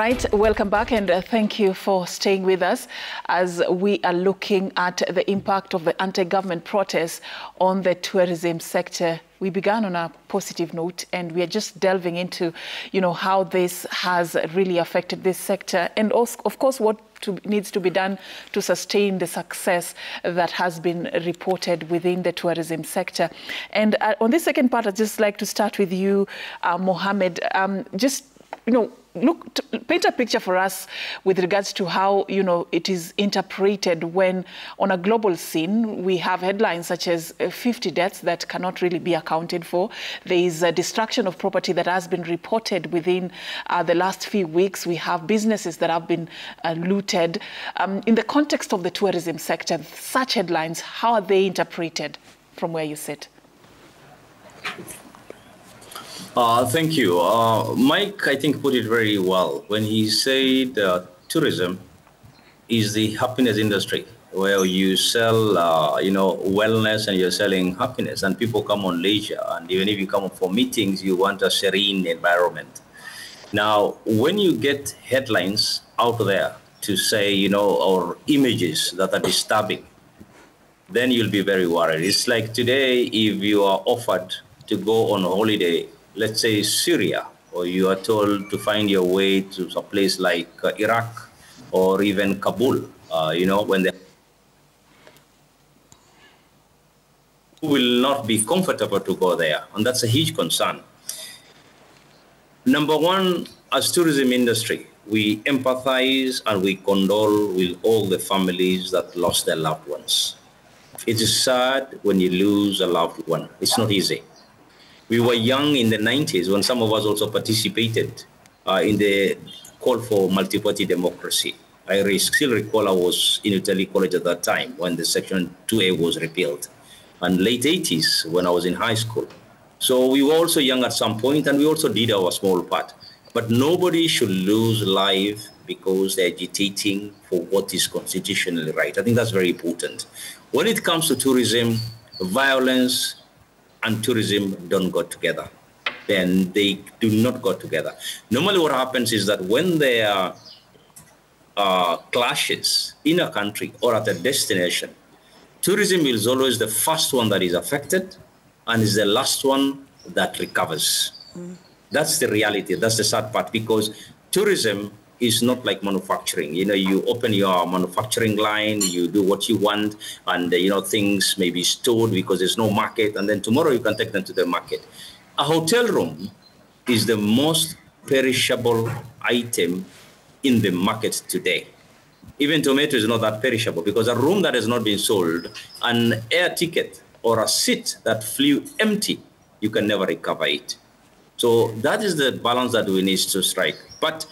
right, welcome back, and thank you for staying with us as we are looking at the impact of the anti-government protests on the tourism sector. We began on a positive note, and we are just delving into, how this has really affected this sector, and also, of course, what needs to be done to sustain the success that has been reported within the tourism sector. And on this second part, I'd just like to start with you, Mohammed. Paint a picture for us with regards to how, it is interpreted when on a global scene we have headlines such as 50 deaths that cannot really be accounted for. There is a destruction of property that has been reported within the last few weeks. We have businesses that have been looted. In the context of the tourism sector, such headlines, how are they interpreted from where you sit? Thank you. Mike, I think, put it very well when he said tourism is the happiness industry, where you sell, wellness, and you're selling happiness, and people come on leisure. And even if you come for meetings, you want a serene environment. Now, when you get headlines out there to say, or images that are disturbing, then you'll be very worried. It's like today, if you are offered to go on a holiday, let's say Syria, or you are told to find your way to a place like Iraq or even Kabul, when they will not be comfortable to go there. And that's a huge concern. Number one, as tourism industry, we empathize and we condole with all the families that lost their loved ones. It is sad when you lose a loved one. It's not easy. We were young in the 90s when some of us also participated in the call for multi-party democracy. I still recall I was in Italy College at that time when the Section 2A was repealed, and late 80s when I was in high school. So we were also young at some point, and we also did our small part. But nobody should lose life because they're agitating for what is constitutionally right. I think that's very important. When it comes to tourism, violence and tourism don't go together. Then they do not go together. Normally what happens is that when there are clashes in a country or at a destination, tourism is always the first one that is affected and is the last one that recovers. That's the reality. That's the sad part, because tourism is not like manufacturing. You open your manufacturing line, you do what you want, and things may be stored because there's no market, and then tomorrow you can take them to the market. A hotel room is the most perishable item in the market today. Even tomato is not that perishable, because a room that has not been sold, an air ticket or a seat that flew empty, you can never recover it. So that is the balance that we need to strike. But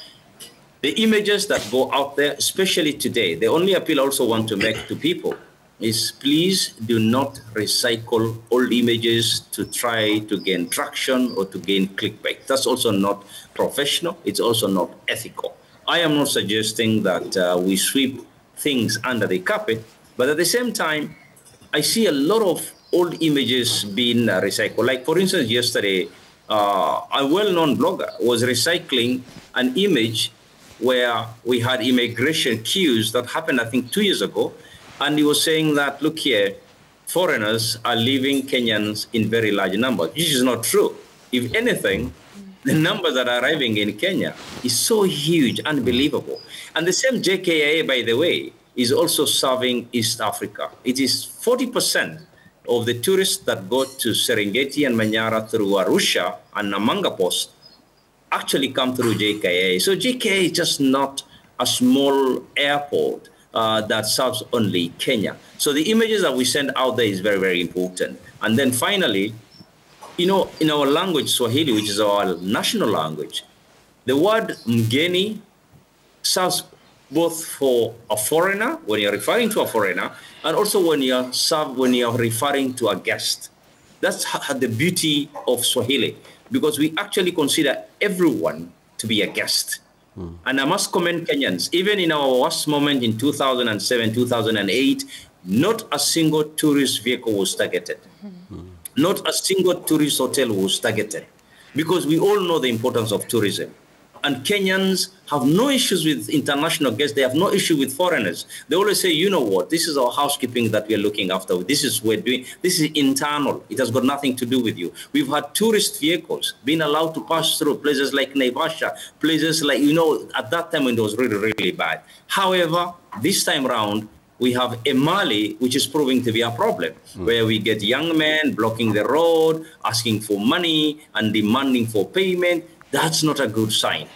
the images that go out there, especially today, the only appeal I also want to make to people is please do not recycle old images to try to gain traction or to gain clickbait. That's also not professional. It's also not ethical. I am not suggesting that we sweep things under the carpet, but at the same time, I see a lot of old images being recycled. Like, for instance, yesterday, a well-known blogger was recycling an image where we had immigration queues that happened, I think, 2 years ago. And he was saying that, look here, foreigners are leaving Kenyans in very large numbers, which is not true. If anything, the numbers that are arriving in Kenya is so huge, unbelievable. And the same JKIA, by the way, is also serving East Africa. It is 40% of the tourists that go to Serengeti and Manyara through Arusha and Namanga Post actually come through JKIA. So JKIA is just not a small airport that serves only Kenya. So the images that we send out there is very, very important. And then finally, in our language, Swahili, which is our national language, the word mgeni serves both for a foreigner, when you're referring to a foreigner, and also when you're referring to a guest. That's the beauty of Swahili, because we actually consider everyone to be a guest. And I must commend Kenyans. Even in our worst moment in 2007, 2008, not a single tourist vehicle was targeted. Not a single tourist hotel was targeted, because we all know the importance of tourism. And Kenyans have no issues with international guests. They have no issue with foreigners. They always say, you know what, this is our housekeeping that we are looking after. This is we're doing. This is internal. It has got nothing to do with you. We've had tourist vehicles being allowed to pass through places like Naivasha, places like, at that time when it was really, really bad. However, this time around, we have a Mali, which is proving to be a problem, where we get young men blocking the road, asking for money and demanding for payment. That's not a good sign.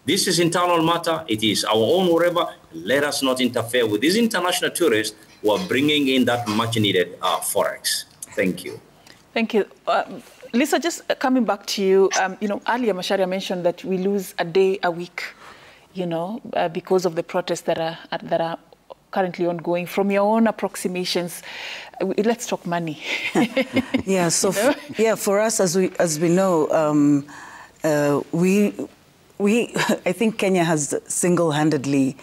This is internal matter. It is our own whatever. Let us not interfere with these international tourists who are bringing in that much-needed forex. Thank you. Thank you. Lisa, just coming back to you, earlier Macharia mentioned that we lose a day a week, because of the protests that are currently ongoing. From your own approximations, let's talk money. Yeah. So for us, as we know, I think Kenya has single-handedly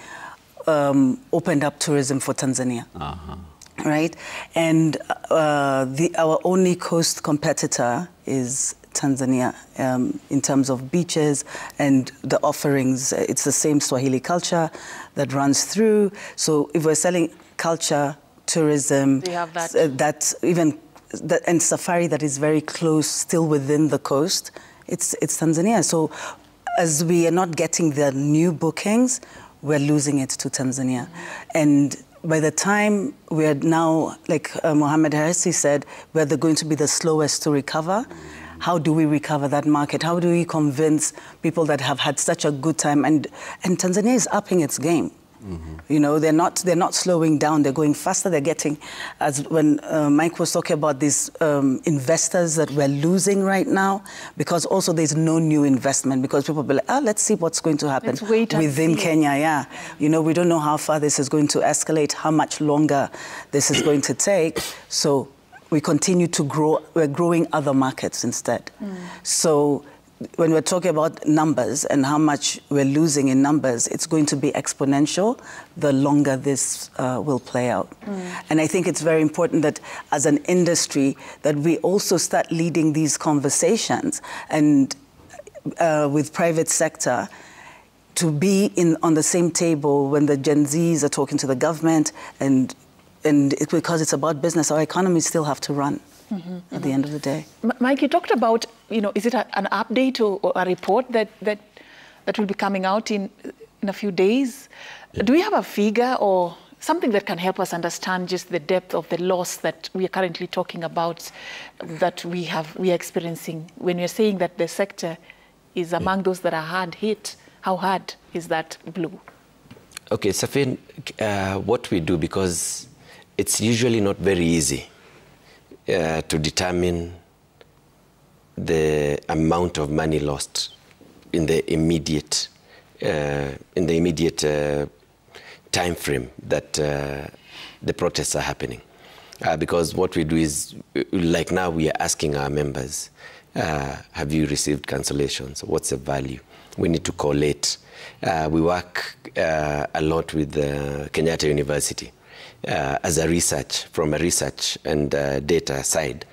opened up tourism for Tanzania. Right, and our only coast competitor is Tanzania in terms of beaches and the offerings. It's the same Swahili culture that runs through. So if we're selling culture, tourism, and safari that is very close, still within the coast, it's Tanzania. So as we are not getting the new bookings, we're losing it to Tanzania. And by the time we're now, like Mohamed Harisi said, we're going to be the slowest to recover. How do we recover that market? How do we convince people that have had such a good time? And Tanzania is upping its game. They're not slowing down. They're going faster. They're getting, as when Mike was talking about these investors that we're losing right now, because also there's no new investment, because people be like, let's see what's going to happen within Kenya. Yeah, we don't know how far this is going to escalate, how much longer this is going to take. So we continue to grow. We're growing other markets instead. So when we're talking about numbers and how much we're losing in numbers, it's going to be exponential the longer this will play out. And I think it's very important that as an industry that we also start leading these conversations and with private sector to be on the same table when the Gen Zs are talking to the government, and because it's about business, our economies still have to run. At the end of the day. Mike, you talked about, is it an update or a report that will be coming out in a few days? Do we have a figure or something that can help us understand just the depth of the loss that we are currently talking about, that we are experiencing? When you're saying that the sector is among those that are hard hit, how hard is that blow? Okay, Safin, what we do, because it's usually not very easy to determine the amount of money lost in the immediate time frame that the protests are happening. Because what we do is, like now we are asking our members, have you received cancellations? What's the value? We need to collate. We work a lot with Kenyatta University from a research and data side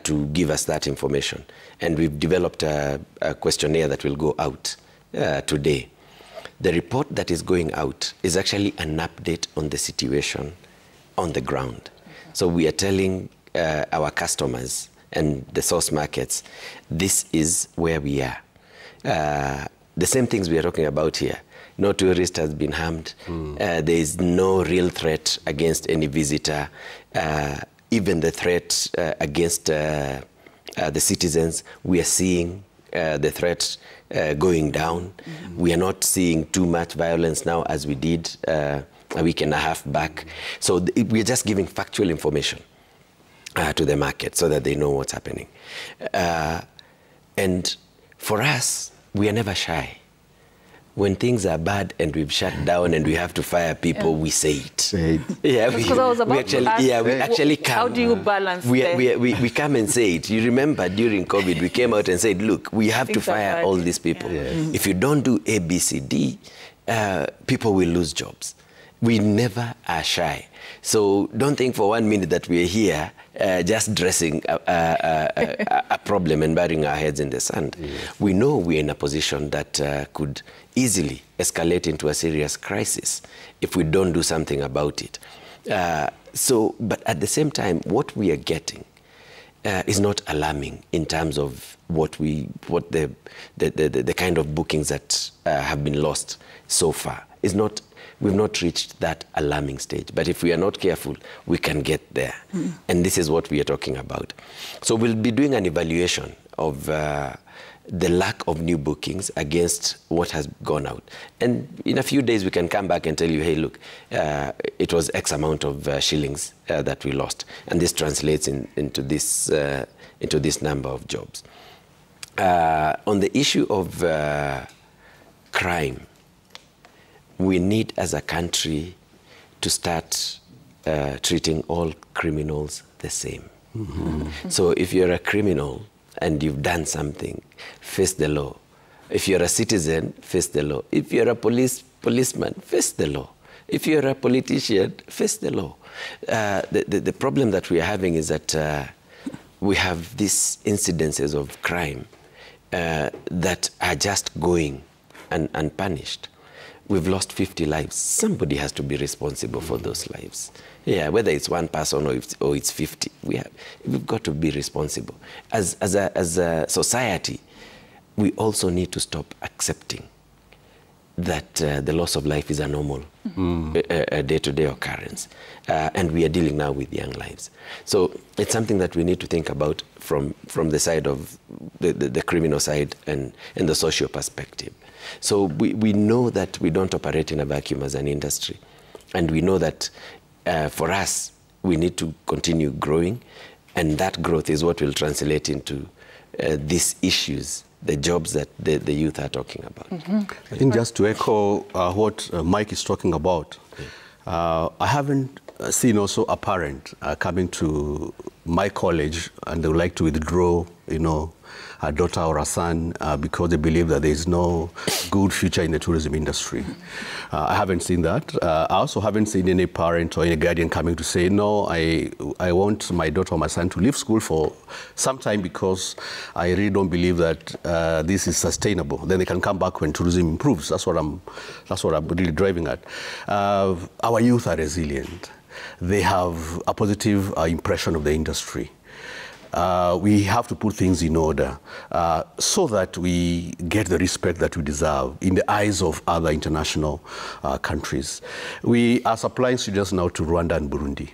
to give us that information. And we've developed a questionnaire that will go out today. The report that is going out is actually an update on the situation on the ground. So we are telling our customers and the source markets, this is where we are. The same things we are talking about here. No tourist has been harmed. There is no real threat against any visitor. Even the threat against the citizens, we are seeing the threat going down. We are not seeing too much violence now as we did a week and a half back. So we are just giving factual information to the market so that they know what's happening. And for us, we are never shy. When things are bad and we've shut down and we have to fire people, we say it. Yeah, we actually come. How do you balance we come and say it. You remember during COVID, we came out and said, look, we have to fire all these people. If you don't do A, B, C, D, people will lose jobs. we never are shy. So don't think for 1 minute that we're here just dressing a problem and burying our heads in the sand. Yes. We know we're in a position that could easily escalate into a serious crisis if we don't do something about it. But at the same time, what we are getting is not alarming in terms of what the kind of bookings that have been lost so far. We've not reached that alarming stage. But if we are not careful, we can get there. And this is what we are talking about. So we'll be doing an evaluation of the lack of new bookings against what has gone out. And in a few days, we can come back and tell you, hey, look, it was X amount of shillings that we lost. And this translates into this number of jobs. On the issue of crime, we need, as a country, to start treating all criminals the same. So if you're a criminal and you've done something, face the law. If you're a citizen, face the law. If you're a policeman, face the law. If you're a politician, face the law. The problem that we are having is that we have these incidences of crime that are just going unpunished. We've lost 50 lives. Somebody has to be responsible for those lives. Yeah, whether it's one person or it's 50, we've got to be responsible. As a society, we also need to stop accepting that the loss of life is a normal day-to-day occurrence. And we are dealing now with young lives. So it's something that we need to think about from the side of the criminal side and the social perspective. So we know that we don't operate in a vacuum as an industry. And we know that for us, we need to continue growing. And that growth is what will translate into these issues, the jobs that the youth are talking about. I think just to echo what Mike is talking about, I haven't seen also a parent coming to my college and they would like to withdraw, a daughter or a son because they believe that there is no good future in the tourism industry. I haven't seen that. I also haven't seen any parent or any guardian coming to say, no, I want my daughter or my son to leave school for some time because I really don't believe that this is sustainable. Then they can come back when tourism improves. That's what I'm really driving at. Our youth are resilient. They have a positive impression of the industry. We have to put things in order so that we get the respect that we deserve in the eyes of other international countries. We are supplying students now to Rwanda and Burundi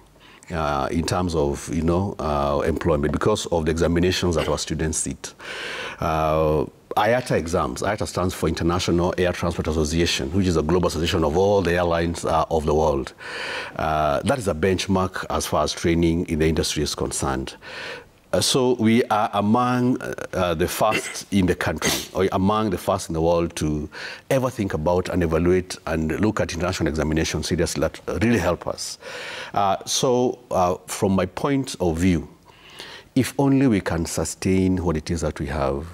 in terms of employment because of the examinations that our students sit. IATA exams. IATA stands for International Air Transport Association, which is a global association of all the airlines of the world. That is a benchmark as far as training in the industry is concerned. So we are among the first in the country, or among the first in the world to ever think about and evaluate and look at international examination seriously. That really help us. From my point of view, if only we can sustain what it is that we have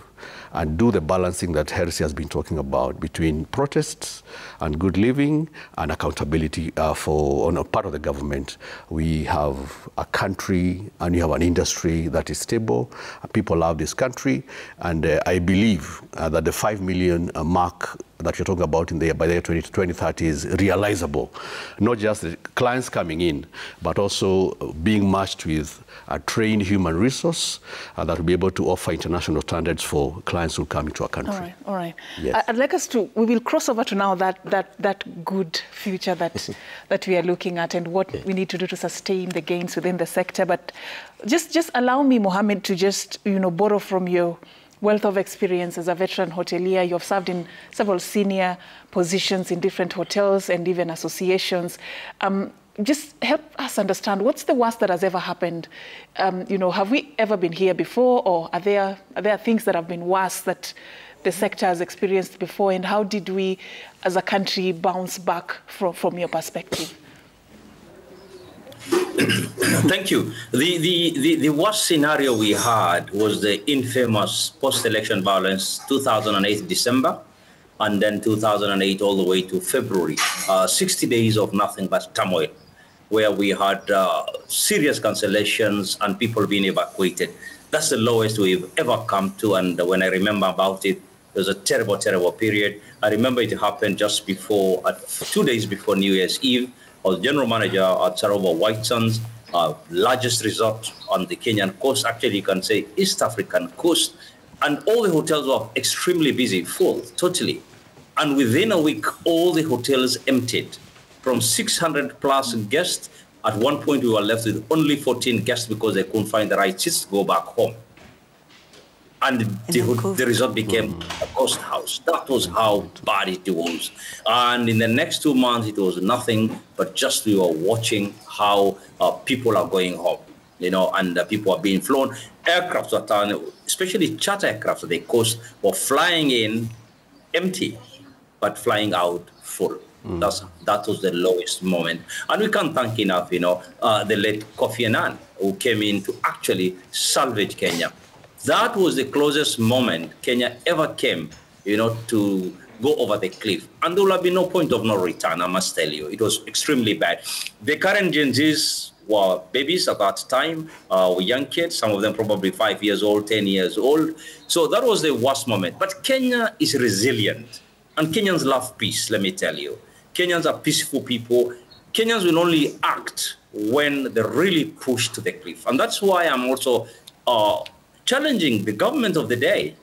and do the balancing that Hersey has been talking about between protests and good living and accountability on a part of the government. We have a country and we have an industry that is stable. People love this country. And I believe that the 5 million mark that you're talking about by the year 2030 is realizable. Not just the clients coming in, but also being matched with a trained human resource that will be able to offer international standards for clients who come into our country. All right. Yes. I'd like us to, we will cross over to now that good future that we are looking at and what we need to do to sustain the gains within the sector. But just allow me, Mohammed, to just, borrow from your wealth of experience as a veteran hotelier. You have served in several senior positions in different hotels and even associations. Just help us understand, what's the worst that has ever happened? Have we ever been here before, or are there things that have been worse that the sector has experienced before, and how did we as a country bounce back from your perspective? Thank you. The worst scenario we had was the infamous post-election violence, 2008 December, and then 2008 all the way to February. 60 days of nothing but turmoil, where we had serious cancellations and people being evacuated. That's the lowest we've ever come to, and when I remember about it, it was a terrible, terrible period. I remember it happened just before, 2 days before New Year's Eve. I was general manager at Sarova White Sands, largest resort on the Kenyan coast, actually you can say East African coast, and all the hotels were extremely busy, full, totally. And within a week, all the hotels emptied. From 600 plus guests, at one point we were left with only 14 guests because they couldn't find the right seats to go back home. And the resort became a ghost house. That was how bad it was. And in the next 2 months, it was nothing but just we were watching how people are going home, and people are being flown. Aircraft that especially charter aircraft at the coast, were flying in empty, but flying out full. That was the lowest moment. And we can't thank enough, the late Kofi Annan, who came in to actually salvage Kenya. That was the closest moment Kenya ever came, to go over the cliff. And there will have been no point of no return, I must tell you. It was extremely bad. The current Gen Zs were babies at that time, were young kids, some of them probably 5 years old, 10 years old. So that was the worst moment. But Kenya is resilient. And Kenyans love peace, let me tell you. Kenyans are peaceful people. Kenyans will only act when they're really pushed to the cliff. And that's why I'm also challenging the government of the day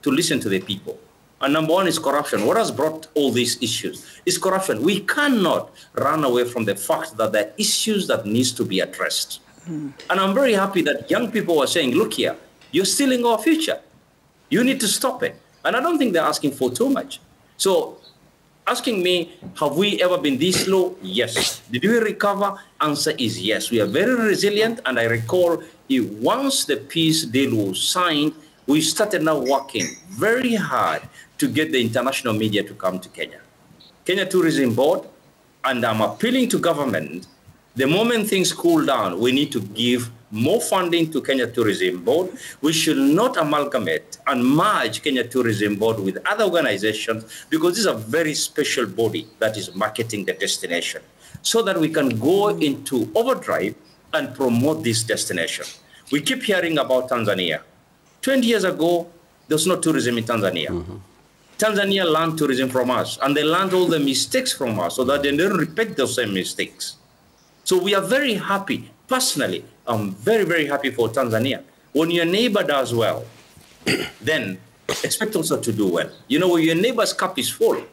to listen to the people. And number one is corruption. What has brought all these issues is corruption. We cannot run away from the fact that there are issues that needs to be addressed. And I'm very happy that young people are saying, look here, you're stealing our future. You need to stop it. And I don't think they're asking for too much. So asking me, have we ever been this low? Yes. Did we recover? Answer is yes. We are very resilient. And I recall once the peace deal was signed, we started now working very hard to get the international media to come to Kenya. Kenya Tourism Board, and I'm appealing to government, the moment things cool down, we need to give more funding to Kenya Tourism Board. We should not amalgamate and merge Kenya Tourism Board with other organizations, because this is a very special body that is marketing the destination, so that we can go into overdrive and promote this destination. We keep hearing about Tanzania. 20 years ago, there was no tourism in Tanzania. Tanzania learned tourism from us, and they learned all the mistakes from us so that they don't repeat those same mistakes. So we are very happy. Personally, I'm very, very happy for Tanzania. When your neighbor does well, then expect also to do well. When your neighbor's cup is full,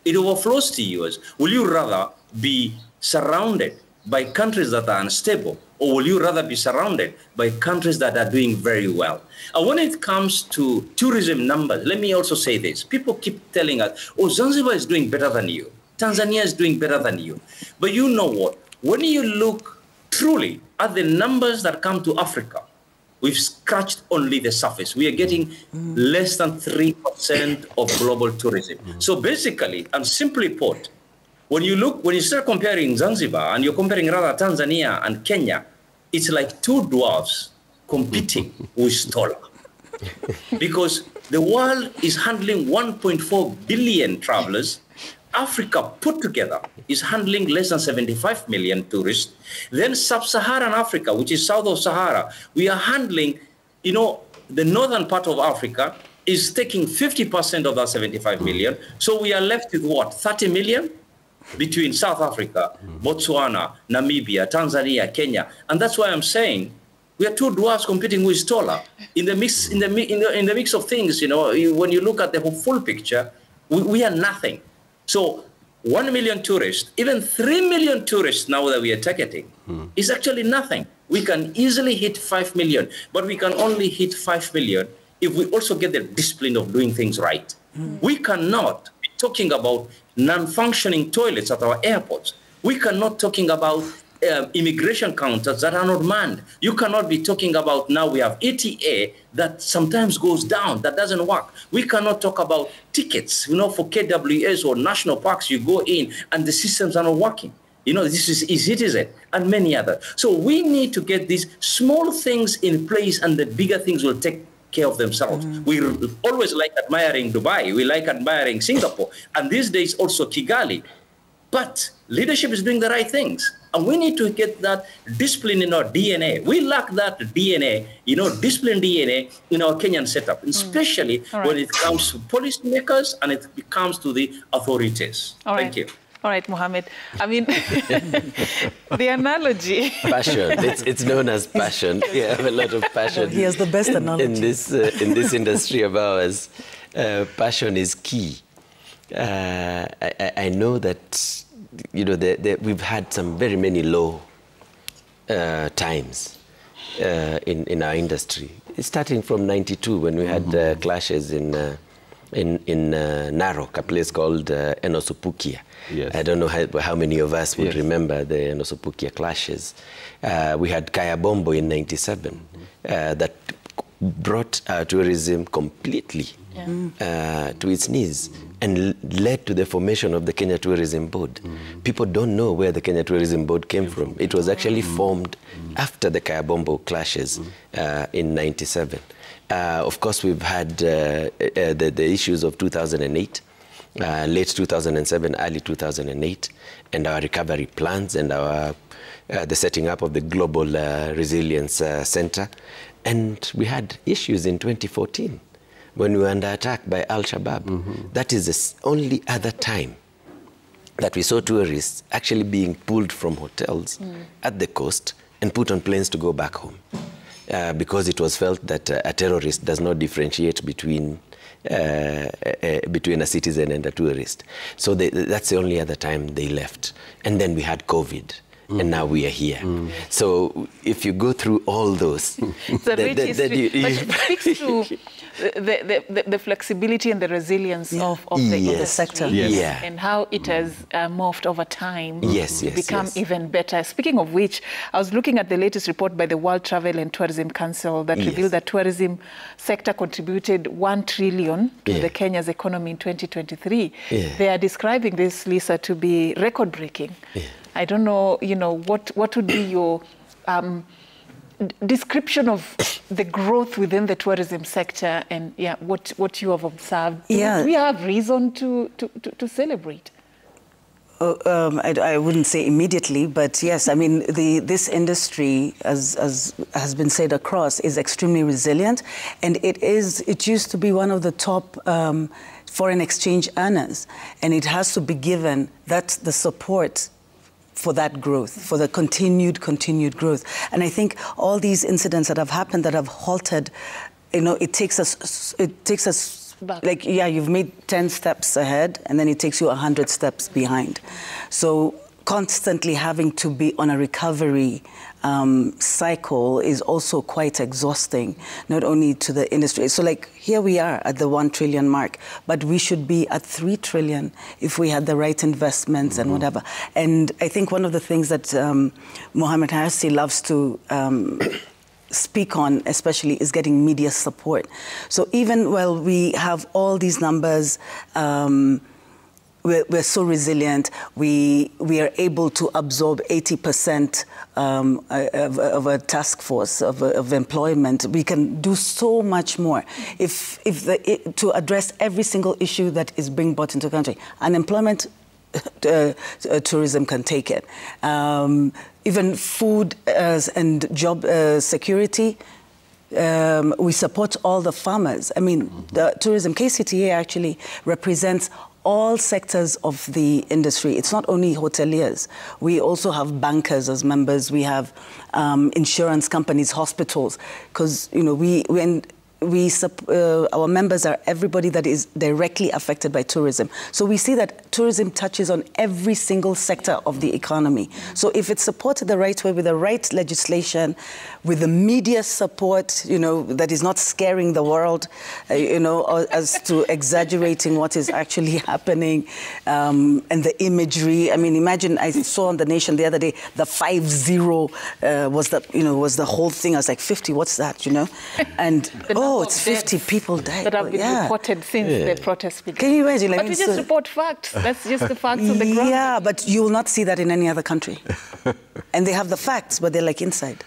it overflows to yours. Will you rather be surrounded by countries that are unstable, or will you rather be surrounded by countries that are doing very well? And when it comes to tourism numbers, let me also say this. People keep telling us, oh, Zanzibar is doing better than you. Tanzania is doing better than you. But you know what? When you look truly at the numbers that come to Africa, we've scratched only the surface. We are getting less than 3% of global tourism. So basically, and simply put, when you start comparing Zanzibar and you're comparing rather Tanzania and Kenya, it's like two dwarfs competing with Stola. Because the world is handling 1.4 billion travelers. Africa put together is handling less than 75 million tourists. Then sub-Saharan Africa, which is south of Sahara, we are handling, the northern part of Africa is taking 50% of that 75 million. So we are left with what, 30 million? Between South Africa, Botswana, Namibia, Tanzania, Kenya. And that's why I'm saying we are two dwarfs competing with Stola. In the mix of things, when you look at the full picture, we are nothing. So 1 million tourists, even 3 million tourists now that we are targeting, is actually nothing. We can easily hit 5 million, but we can only hit 5 million if we also get the discipline of doing things right. We cannot be talking about non-functioning toilets at our airports. We cannot talking about immigration counters that are not manned. You cannot be talking about now we have ETA that sometimes goes down, that doesn't work. We cannot talk about tickets, for KWS or national parks, you go in and the systems are not working. This is eCitizen and many others. So we need to get these small things in place, and the bigger things will take care of themselves. We always like admiring Dubai. We like admiring Singapore. And these days also Kigali. But leadership is doing the right things. And we need to get that discipline in our DNA. We lack that DNA, discipline DNA in our Kenyan setup, especially when it comes to policymakers and it comes to the authorities. Thank you. All right, Mohammed. I mean, the analogy. Passion. It's known as passion. We have a lot of passion. He has the best analogy. In this industry of ours, passion is key. I know that, we've had some very many low times in our industry. Starting from '92 when we had clashes in Narok, a place called Enosupukia. Yes. I don't know how many of us would remember the Enosupukia clashes. We had Kayabombo in '97 that brought our tourism completely to its knees and led to the formation of the Kenya Tourism Board. People don't know where the Kenya Tourism Board came from. It was actually formed after the Kayabombo clashes in '97. Of course, we've had the issues of 2008, late 2007, early 2008, and our recovery plans and the setting up of the Global Resilience Center. And we had issues in 2014 when we were under attack by Al-Shabaab. That is the only other time that we saw tourists actually being pulled from hotels at the coast and put on planes to go back home. Because it was felt that a terrorist does not differentiate between a citizen and a tourist. So that's the only other time they left. And then we had COVID. And now we are here. So if you go through all those... It's a rich history, but it speaks to the flexibility and the resilience of the sector. And how it has morphed over time to become even better. Speaking of which, I was looking at the latest report by the World Travel and Tourism Council that revealed that tourism sector contributed 1 trillion to the Kenya's economy in 2023. They are describing this, Lisa, to be record-breaking. I don't know, what would be your description of the growth within the tourism sector and what you have observed? Do we have reason to celebrate? I wouldn't say immediately, but yes, I mean, this industry, as has been said across, is extremely resilient, and it used to be one of the top foreign exchange earners, and it has to be given the support for that growth, for the continued growth. And I think all these incidents that have happened that have halted, it takes us back. Like, you've made 10 steps ahead and then it takes you 100 steps behind. So constantly having to be on a recovery cycle is also quite exhausting, not only to the industry. So like here we are at the 1 trillion mark, but we should be at 3 trillion if we had the right investments and whatever. And I think one of the things that Mohammed Hassi loves to speak on especially is getting media support. So even while we have all these numbers, we're so resilient. We are able to absorb 80% of a task force of employment. We can do so much more to address every single issue that is being brought into the country. Unemployment, tourism can take it. Even food and job security. We support all the farmers. I mean, the tourism, KCTA actually represents all sectors of the industry. It's not only hoteliers. We also have bankers as members. We have insurance companies, hospitals, because our members are everybody that is directly affected by tourism. So we see that tourism touches on every single sector of the economy. So if it's supported the right way, with the right legislation, with the media support, that is not scaring the world, as to exaggerating what is actually happening, and the imagery. I mean, imagine, I saw on The Nation the other day, the 50 was the whole thing. I was like, 50, what's that, And it's 50 people died. That have been reported since the protest began. Can you imagine? But we just report facts. That's just the facts on the ground. Yeah, but you will not see that in any other country. And they have the facts, but they're like inside.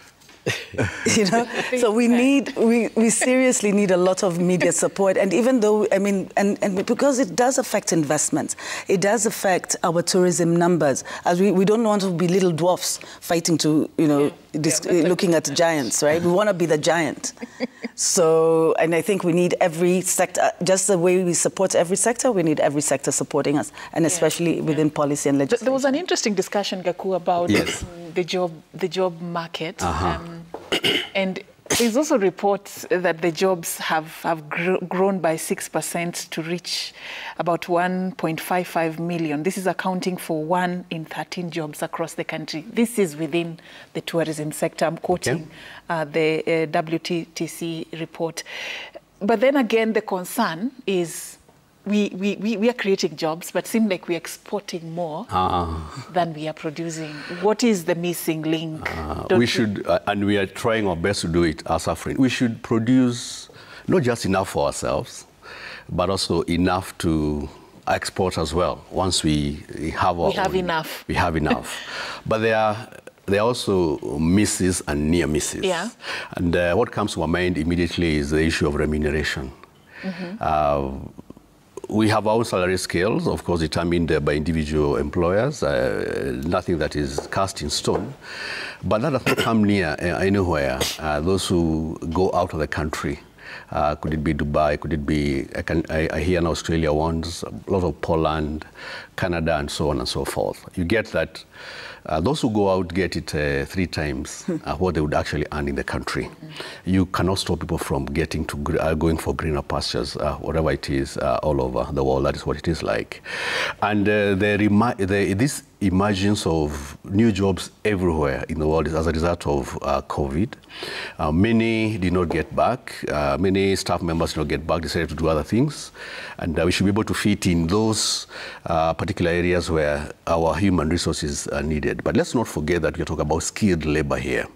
You know, so we seriously need a lot of media support. And even though, I mean, and because it does affect investments, it does affect our tourism numbers, as we don't want to be little dwarfs fighting to, you know, looking at giants, right? We want to be the giant. So, and I think we need every sector, just the way we support every sector, we need every sector supporting us, and especially within policy and legislation. There was an interesting discussion, Gaku, about the job market. And there's also reports that the jobs have grown by 6% to reach about 1.55 million. This is accounting for 1 in 13 jobs across the country. This is within the tourism sector. I'm quoting the WTTC report. But then again, the concern is we are creating jobs, but seem like we're exporting more than we are producing. What is the missing link? We should, and we are trying our best to do it as Afrin. We should produce not just enough for ourselves, but also enough to export as well. Once we have our enough. We have enough. But there are also misses and near misses. Yeah. And what comes to my mind immediately is the issue of remuneration. We have our salary scales, of course, determined by individual employers, nothing that is cast in stone. But that does not come near anywhere those who go out of the country. Could it be Dubai? Could it be, I hear in Australia ones, a lot of Poland, Canada, and so on and so forth. You get that those who go out get it 3 times what they would actually earn in the country. You cannot stop people from getting to going for greener pastures, whatever it is, all over the world. That is what it is like. And this emergence of new jobs everywhere in the world is as a result of COVID. Many did not get back. Many staff members did not get back, decided to do other things. And we should be able to fit in those particular areas where our human resources are needed. But let's not forget that we're talking about skilled labor here.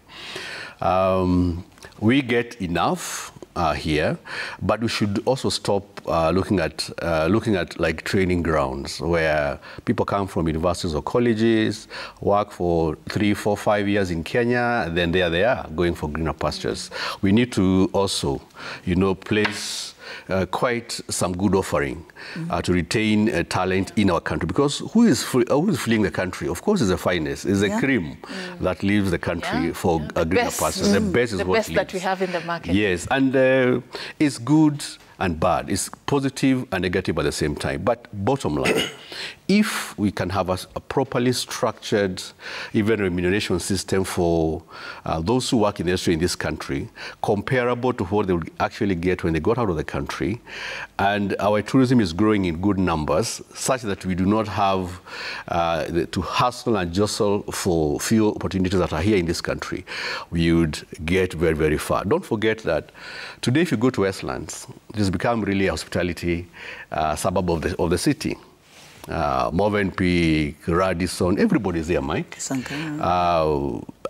We get enough here, but we should also stop looking at like training grounds where people come from universities or colleges, work for 3, 4, 5 years in Kenya, and then there they are going for greener pastures. We need to also, you know, place quite some good offering to retain talent in our country, because who is fleeing the country? Of course, it's the finest, it's the cream that leaves the country for a greener pasture. The best is the what best leaves. that we have in the market. Yes, and it's good and bad. It's positive and negative at the same time. But bottom line, if we can have a properly structured, even remuneration system for those who work in the industry in this country, comparable to what they would actually get when they got out of the country, and our tourism is growing in good numbers, such that we do not have to hustle and jostle for few opportunities that are here in this country, we would get very, very far. Don't forget that today, if you go to Westlands, it has become really a hospitality suburb of the city. Movenpick, Radisson, everybody's there, Mike.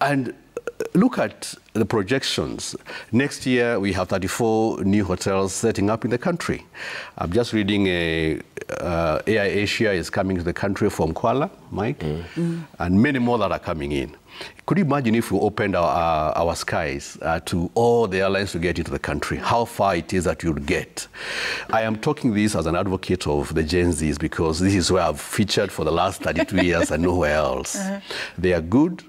And look at the projections. Next year, we have 34 new hotels setting up in the country. I'm just reading Air Asia is coming to the country from Kuala, Mike, and many more that are coming in. Could you imagine if we opened our skies to all the airlines to get into the country, how far it is that you'd get? I am talking this as an advocate of the Gen Zs, because this is where I've featured for the last 32 years and nowhere else. They are good.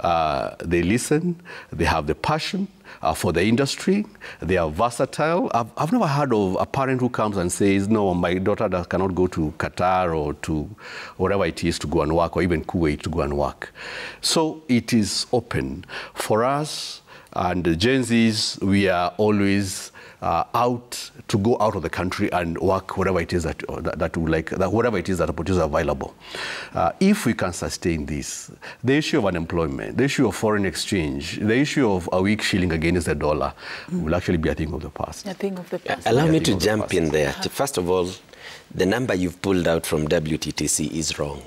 They listen, they have the passion for the industry, they are versatile. I've never heard of a parent who comes and says, no, my daughter cannot go to Qatar or to wherever it is to go and work, or even Kuwait to go and work. So it is open for us, and the Gen Zs, we are always out to go out of the country and work whatever it is that we like, whatever it is that opportunities are available. If we can sustain this, the issue of unemployment, the issue of foreign exchange, the issue of a weak shilling against the dollar will actually be a thing of the past. A thing of the past. Allow me to jump in there. First of all, the number you've pulled out from WTTC is wrong.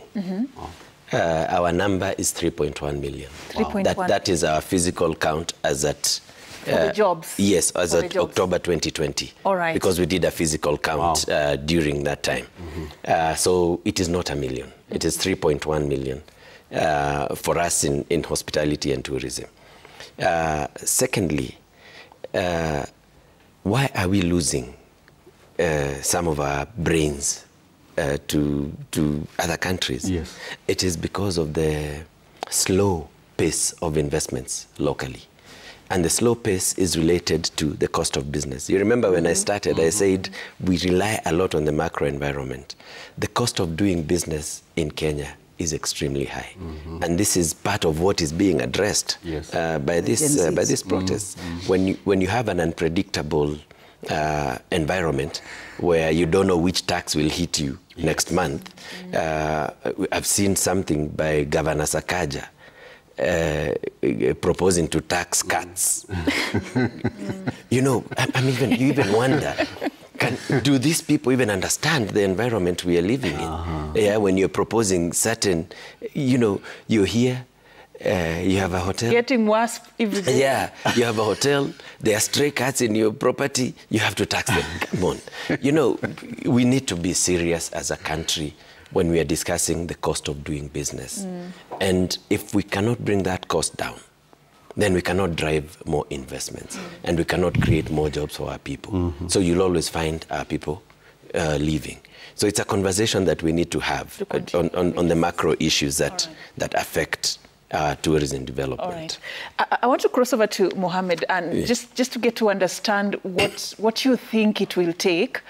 Our number is 3.1 million. 3.1. That is our physical count as at the jobs? Yes, as of October 2020. All right. Because we did a physical count during that time. So it is not a million. It is 3.1 million for us in hospitality and tourism. Secondly, why are we losing some of our brains to other countries? Yes. It is because of the slow pace of investments locally. And the slow pace is related to the cost of business. You remember when I started, I said we rely a lot on the macro environment. The cost of doing business in Kenya is extremely high. And this is part of what is being addressed by this protest. When you have an unpredictable environment where you don't know which tax will hit you next month. I've seen something by Governor Sakaja proposing to tax cuts. You know, you even wonder, do these people even understand the environment we are living in? Yeah, when you're proposing certain, you're here, you have a hotel. Getting worse every day. Yeah, you have a hotel, there are stray cats in your property, you have to tax them. Come on. We need to be serious as a country when we are discussing the cost of doing business. And if we cannot bring that cost down, then we cannot drive more investments and we cannot create more jobs for our people. So you'll always find our people leaving. So it's a conversation that we need to have on the macro issues that affect tourism development. All right. I want to cross over to Mohammed and just to get to understand what you think it will take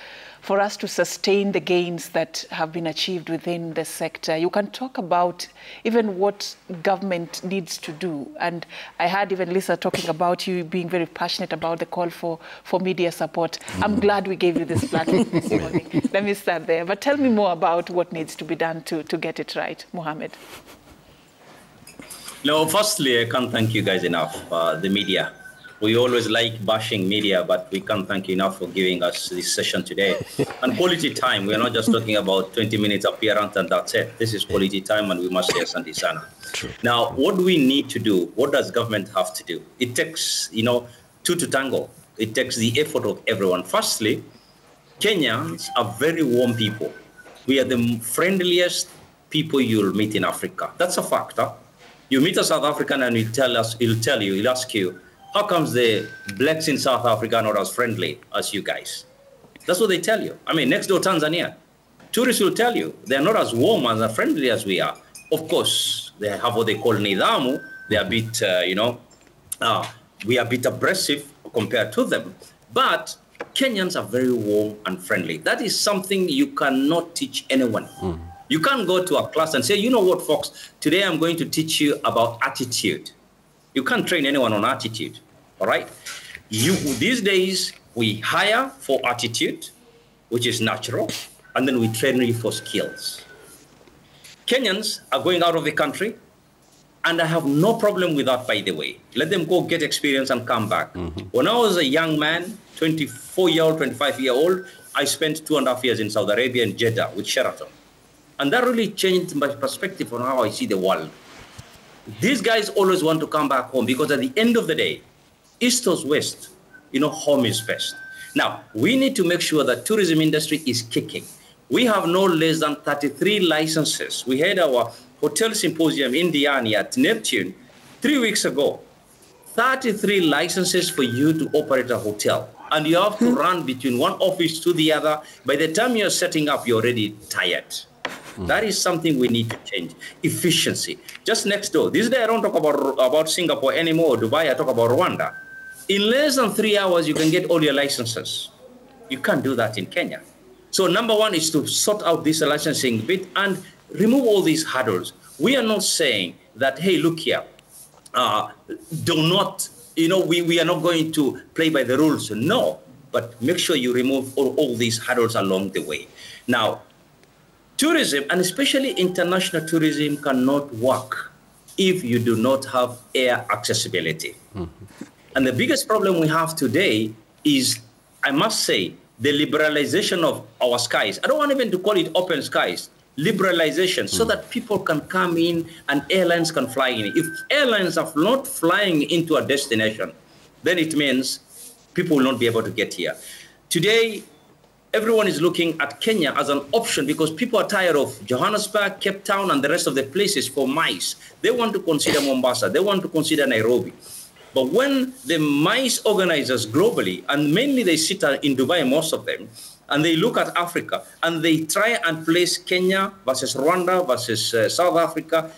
for us to sustain the gains that have been achieved within the sector. You can talk about even what government needs to do. And I heard even Lisa talking about you being very passionate about the call for media support. I'm glad we gave you this platform this morning. Let me start there. But tell me more about what needs to be done to get it right, Mohammed. No, firstly, I can't thank you guys enough, the media. We always like bashing media, but we can't thank you enough for giving us this session today. And quality time, we're not just talking about 20 minutes appearance and that's it. This is quality time and we must say asante sana. Now, what do we need to do? What does government have to do? It takes, two to tango. It takes the effort of everyone. Firstly, Kenyans are very warm people. We are the friendliest people you'll meet in Africa. That's a fact. Huh? You meet a South African and he'll ask you, how comes the blacks in South Africa are not as friendly as you guys? That's what they tell you. Next door Tanzania, tourists will tell you they're not as warm and as friendly as we are. Of course, they have what they call nidhamu. They are a bit, we are a bit aggressive compared to them. But Kenyans are very warm and friendly. That is something you cannot teach anyone. You can't go to a class and say, you know what, folks, today I'm going to teach you about attitude. You can't train anyone on attitude, all right? These days, we hire for attitude, which is natural, and then we train you for skills. Kenyans are going out of the country, and I have no problem with that, by the way. Let them go get experience and come back. When I was a young man, 24-year-old, 25-year-old, I spent 2.5 years in Saudi Arabia and Jeddah with Sheraton. And that really changed my perspective on how I see the world. These guys always want to come back home because at the end of the day, east or west, home is best. Now, we need to make sure that tourism industry is kicking. We have no less than 33 licenses. We had our hotel symposium in Diani at Neptune 3 weeks ago. 33 licenses for you to operate a hotel. And you have to run between one office to the other. By the time you're setting up, you're already tired. That is something we need to change. Efficiency. Just next door. This day I don't talk about Singapore anymore, Dubai, I talk about Rwanda. In less than 3 hours, you can get all your licenses. You can't do that in Kenya. So number one is to sort out this licensing bit and remove all these hurdles. We are not saying that, hey, look here, we are not going to play by the rules. No, but make sure you remove all these hurdles along the way. Now, tourism, and especially international tourism, cannot work if you do not have air accessibility. And the biggest problem we have today is, I must say, the liberalization of our skies. I don't want even to call it open skies, liberalization, so that people can come in and airlines can fly in. If airlines are not flying into a destination, then it means people will not be able to get here. Today, everyone is looking at Kenya as an option because people are tired of Johannesburg, Cape Town, and the rest of the places for MICE. They want to consider Mombasa. They want to consider Nairobi. But when the MICE organizers globally, and mainly they sit in Dubai, most of them, and they look at Africa, and they try and place Kenya versus Rwanda versus South Africa,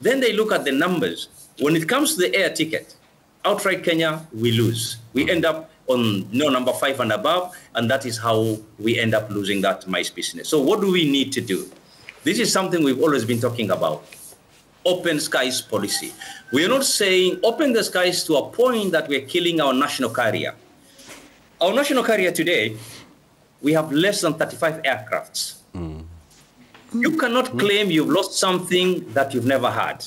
then they look at the numbers. When it comes to the air ticket, outright Kenya, we lose. We end up on number 5 and above, and that is how we end up losing that MICE business. So what do we need to do? This is something we've always been talking about. Open skies policy. We are not saying open the skies to a point that we're killing our national carrier. Our national carrier today, we have less than 35 aircrafts. You cannot claim you've lost something that you've never had.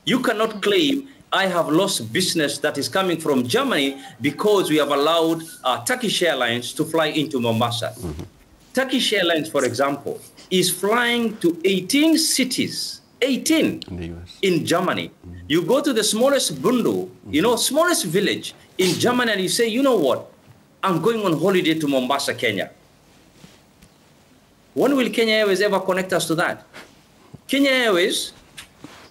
You cannot claim I have lost business that is coming from Germany because we have allowed Turkish Airlines to fly into Mombasa. Turkish Airlines, for example, is flying to 18 cities, 18 in Germany. You go to the smallest bundu, smallest village in Germany, and you say, you know what? I'm going on holiday to Mombasa, Kenya. When will Kenya Airways ever connect us to that? Kenya Airways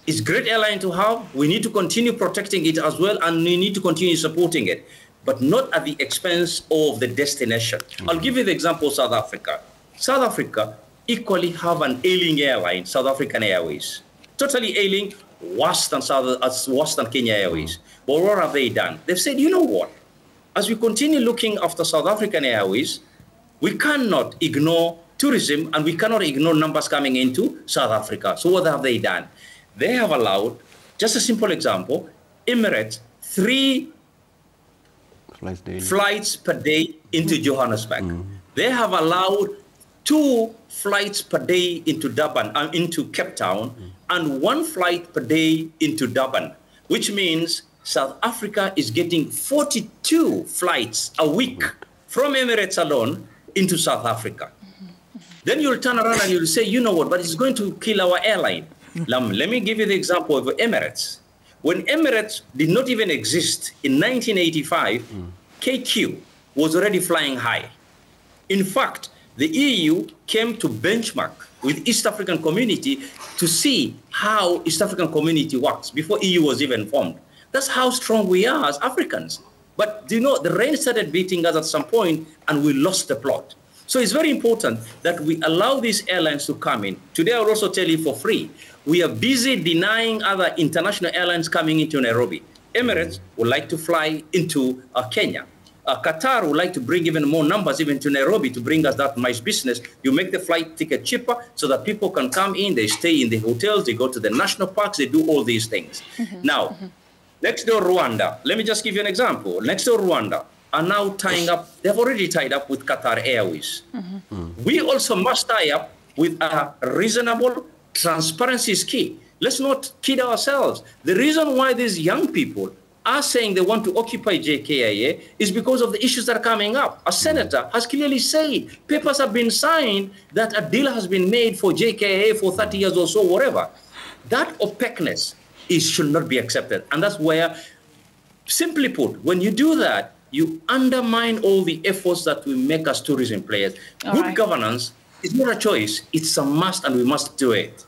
is a great airline to have. We need to continue protecting it as well, and we need to continue supporting it, but not at the expense of the destination. I'll give you the example of South Africa. South Africa equally have an ailing airline, South African Airways. Totally ailing, worse than Kenya Airways. But what have they done? They've said, you know what? As we continue looking after South African Airways, we cannot ignore tourism, and we cannot ignore numbers coming into South Africa. So what have they done? They have allowed, just a simple example, Emirates 3 flights per day into Johannesburg. They have allowed 2 flights per day into Durban, into Cape Town, and 1 flight per day into Durban, which means South Africa is getting 42 flights a week from Emirates alone into South Africa. Then you'll turn around and you'll say, you know what, but it's going to kill our airline. Let me give you the example of Emirates. When Emirates did not even exist in 1985, KQ was already flying high. In fact, the EU came to benchmark with East African community to see how East African community works before EU was even formed. That's how strong we are as Africans. But the rain started beating us at some point, and we lost the plot. So it's very important that we allow these airlines to come in. Today, I'll also tell you for free, we are busy denying other international airlines coming into Nairobi. Emirates would like to fly into Kenya. Qatar would like to bring even more numbers even to Nairobi to bring us that MICE business. You make the flight ticket cheaper so that people can come in, they stay in the hotels, they go to the national parks, they do all these things. Now, next door Rwanda, let me just give you an example. Next door Rwanda are now tying up, they've already tied up with Qatar Airways. We also must tie up with a reasonable transparency is key. Let's not kid ourselves. The reason why these young people are saying they want to occupy JKIA is because of the issues that are coming up. A senator has clearly said papers have been signed that a deal has been made for JKIA for 30 years or so, whatever. That opaqueness should not be accepted. And that's where, simply put, when you do that, you undermine all the efforts that we make as tourism players. Good governance is not a choice, it's a must, and we must do it.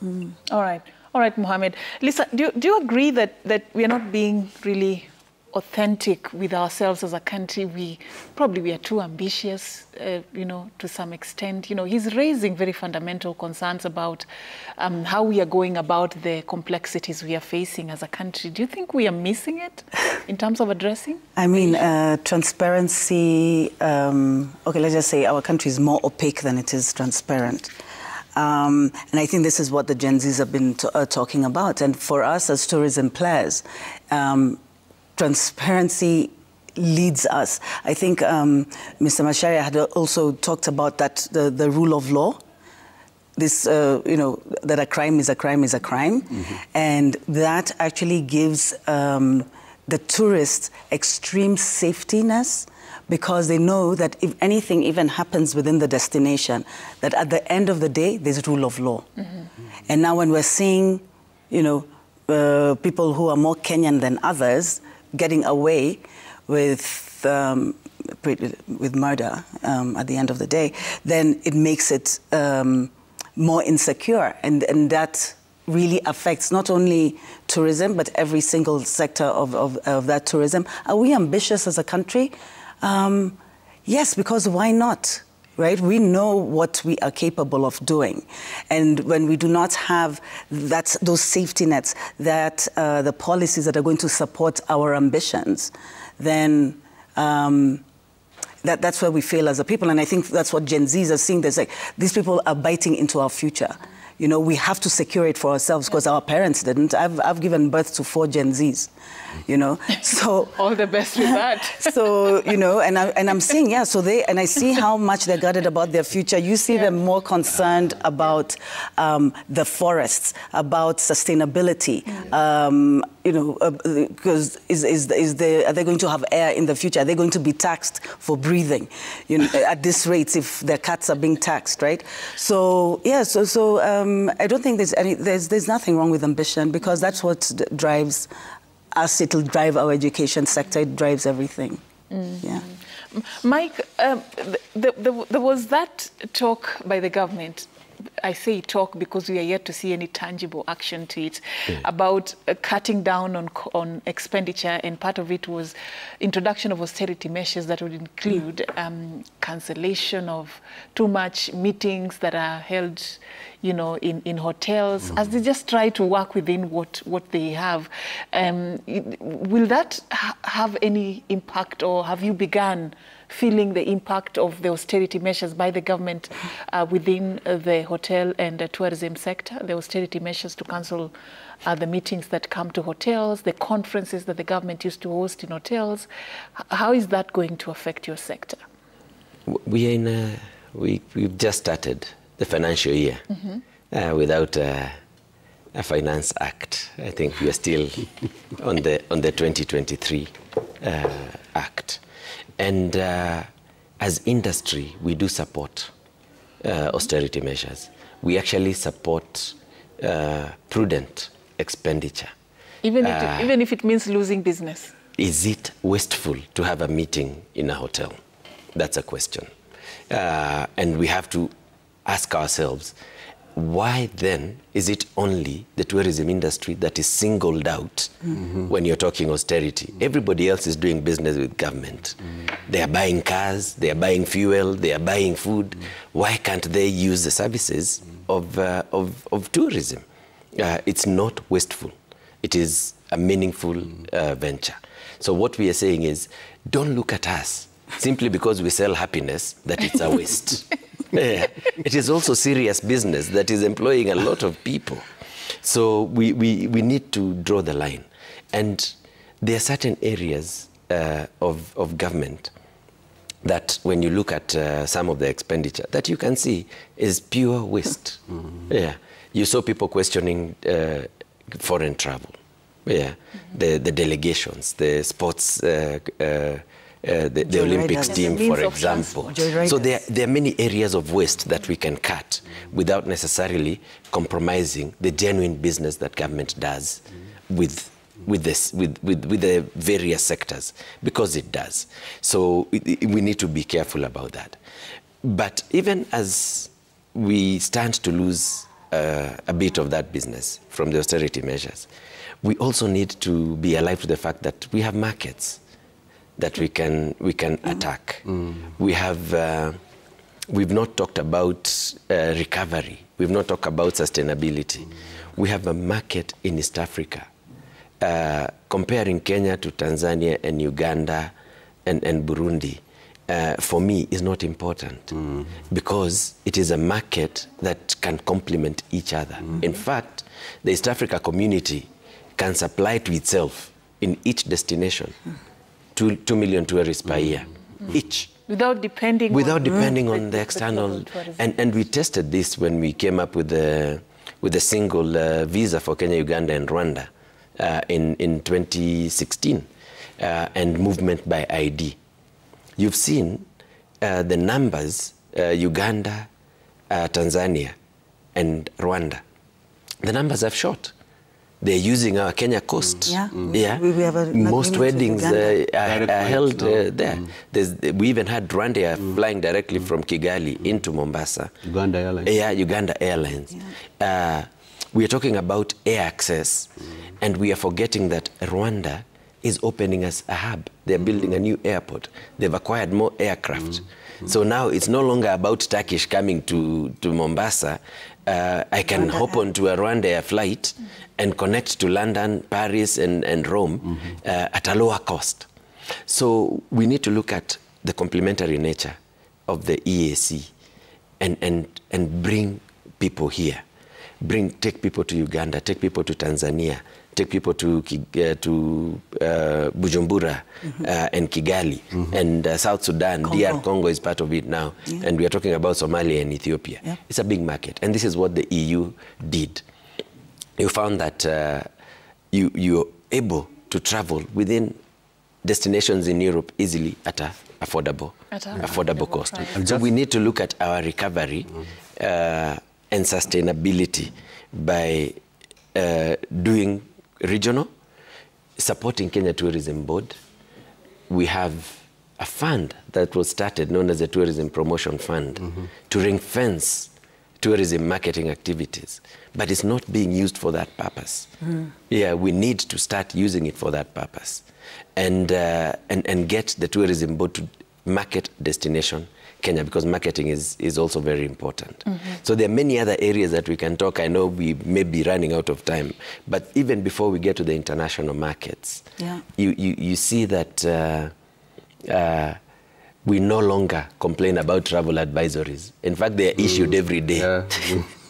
All right, Mohammed. Lisa, do you agree that we are not being really authentic with ourselves as a country? We are too ambitious, to some extent. He's raising very fundamental concerns about how we are going about the complexities we are facing as a country. Do you think we are missing it in terms of addressing? I mean, transparency, okay, let's just say our country is more opaque than it is transparent. And I think this is what the Gen Zs have been talking about. And for us as tourism players, transparency leads us. I think Mr. Macharia had also talked about that the rule of law. This, that a crime is a crime is a crime. And that actually gives the tourists extreme safetiness, because they know that if anything even happens within the destination, that at the end of the day, there's rule of law. And now when we're seeing, people who are more Kenyan than others getting away with murder at the end of the day, then it makes it more insecure. And that really affects not only tourism, but every single sector of that tourism. Are we ambitious as a country? Yes, because why not? Right? We know what we are capable of doing. And when we do not have those safety nets, the policies that are going to support our ambitions, then that's where we fail as a people. And I think that's what Gen Zs are seeing. There's like, these people are biting into our future. You know, we have to secure it for ourselves because our parents didn't. I've given birth to 4 Gen Zs, you know. So all the best with that. So, you know, and I'm seeing, yeah, so I see how much they're guarded about their future. You see them more concerned about the forests, about sustainability, you know, because are they going to have air in the future? Are they going to be taxed for breathing, you know, at this rate if their cats are being taxed, right? So, yeah, I don't think there's nothing wrong with ambition because that's what drives us. It'll drive our education sector. It drives everything. Yeah. Mike, there was that talk by the government. I say talk because we are yet to see any tangible action to it, about cutting down on expenditure, and part of it was introduction of austerity measures that would include cancellation of too much meetings that are held, you know, in hotels, as they just try to work within what they have. Will that have any impact, or have you begun feeling the impact of the austerity measures by the government within the hotel and the tourism sector, the austerity measures to cancel the meetings that come to hotels, the conferences that the government used to host in hotels? How is that going to affect your sector? We've just started the financial year without a finance act. I think we are still on the 2023 act. And as industry, we do support austerity measures. We actually support prudent expenditure. Even if it means losing business? Is it wasteful to have a meeting in a hotel? That's a question. And we have to ask ourselves, why then is it only the tourism industry that is singled out when you're talking austerity? Everybody else is doing business with government. They are buying cars, they are buying fuel, they are buying food. Why can't they use the services of tourism? It's not wasteful. It is a meaningful venture. So what we are saying is, don't look at us simply because we sell happiness that it's a waste. Yeah. It is also serious business that is employing a lot of people. So we need to draw the line. And there are certain areas of government that when you look at some of the expenditure that you can see is pure waste. Yeah. You saw people questioning foreign travel. Yeah. The delegations, the sports the Olympics team, for example. So there are many areas of waste that we can cut without necessarily compromising the genuine business that government does with the various sectors, because it does. So we need to be careful about that. But even as we stand to lose a bit of that business from the austerity measures, we also need to be alive to the fact that we have markets that we can attack. We have we've not talked about recovery. We've not talked about sustainability. We have a market in East Africa. Comparing Kenya to Tanzania and Uganda and Burundi, for me, is not important because it is a market that can complement each other. In fact, the East Africa community can supply to itself in each destination 2 million tourists per year, each. Without depending on the external. And we tested this when we came up with a single visa for Kenya, Uganda, and Rwanda in 2016, and movement by ID. You've seen the numbers, Uganda, Tanzania, and Rwanda. The numbers have shot. They're using our Kenya coast. Yeah. We have most weddings are held there. We even had Rwanda flying directly from Kigali into Mombasa. Uganda Airlines. Yeah, Uganda Airlines. We are talking about air access, and we are forgetting that Rwanda is opening us a hub. They're building a new airport. They've acquired more aircraft. So now it's no longer about Turkish coming to Mombasa. I can hop onto a Rwanda Air flight and connect to London, Paris, and Rome at a lower cost. So we need to look at the complementary nature of the EAC and bring people here. Take people to Uganda, take people to Tanzania, take people to Bujumbura and Kigali and South Sudan. DR Congo is part of it now. And we are talking about Somalia and Ethiopia. It's a big market. And this is what the EU did. You found that you're able to travel within destinations in Europe easily at a affordable cost. Right. So we need to look at our recovery and sustainability by doing regional, supporting Kenya Tourism Board. We have a fund that was started known as the Tourism Promotion Fund to ring-fence tourism marketing activities, but it's not being used for that purpose. Yeah, we need to start using it for that purpose and get the Tourism Board to market destination Kenya, because marketing is also very important. So there are many other areas that we can talk. I know we may be running out of time, but even before we get to the international markets, you see that we no longer complain about travel advisories. In fact, they are issued every day.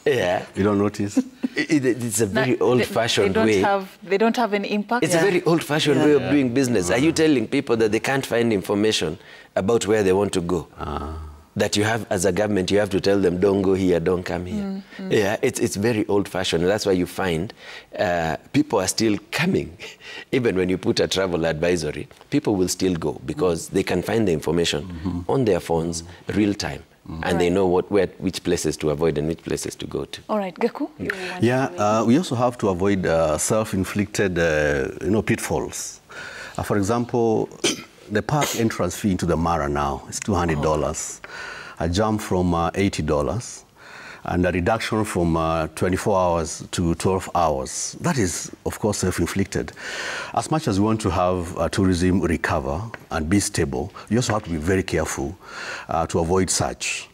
Yeah. You don't notice? It's a very old-fashioned way. They don't have any impact? It's a very old-fashioned way of doing business. Are you telling people that they can't find information about where they want to go? That you have, as a government, you have to tell them, don't go here, don't come here. Yeah, it's very old-fashioned. And that's why you find people are still coming. Even when you put a travel advisory, people will still go because they can find the information on their phones real time. And they know which places to avoid and which places to go to. All right, Gaku? We also have to avoid self-inflicted pitfalls. For example, the park entrance fee into the Mara now is $200, a jump from $80, and a reduction from 24 hours to 12 hours. That is, of course, self-inflicted. As much as we want to have tourism recover and be stable, you also have to be very careful to avoid such.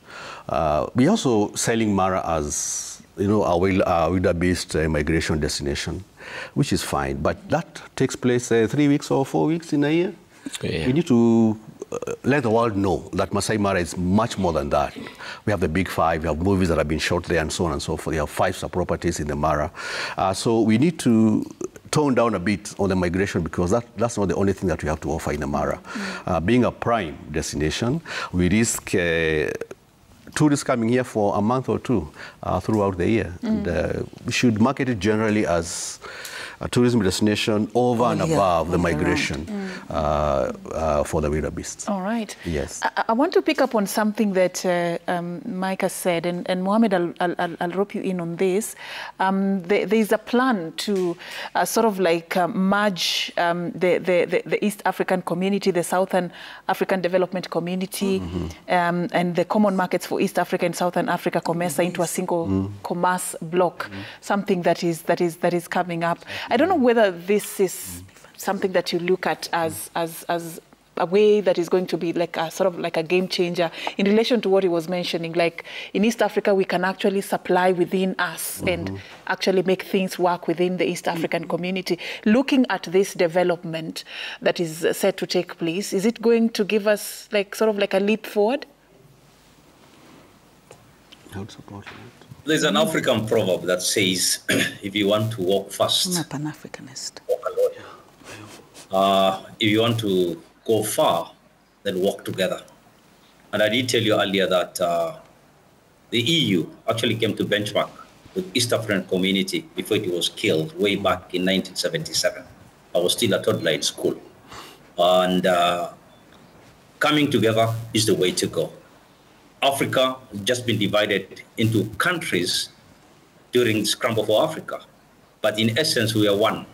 We also selling Mara as a wilder-based migration destination, which is fine, but that takes place 3 weeks or 4 weeks in a year. We need to let the world know that Masai Mara is much more than that. We have the Big Five, we have movies that have been shot there and so on and so forth. We have 5 properties in the Mara. So we need to tone down a bit on the migration because that's not the only thing that we have to offer in the Mara. Being a prime destination, we risk tourists coming here for a month or two throughout the year. And we should market it generally as a tourism destination over and above the migration for the wildebeests. All right. Yes. I want to pick up on something that Mike has said, and Mohammed, I'll rope you in on this. There is a plan to sort of like merge the East African community, the Southern African Development Community, and the common markets for East Africa and Southern Africa, COMESA, into a single commerce block, something that is coming up. I don't know whether this is something that you look at as a way that is going to be like a sort of like a game changer in relation to what he was mentioning. Like in East Africa, we can actually supply within us and actually make things work within the East African community. Looking at this development that is set to take place, is it going to give us like sort of like a leap forward? I would support that. There's an African proverb that says, if you want to walk fast, I'm a Pan-Africanist. Walk alone. If you want to go far, then walk together. And I did tell you earlier that the EU actually came to benchmark with East African community before it was killed way back in 1977. I was still a toddler in school. And coming together is the way to go. Africa has just been divided into countries during the Scramble for Africa. But in essence, we are one.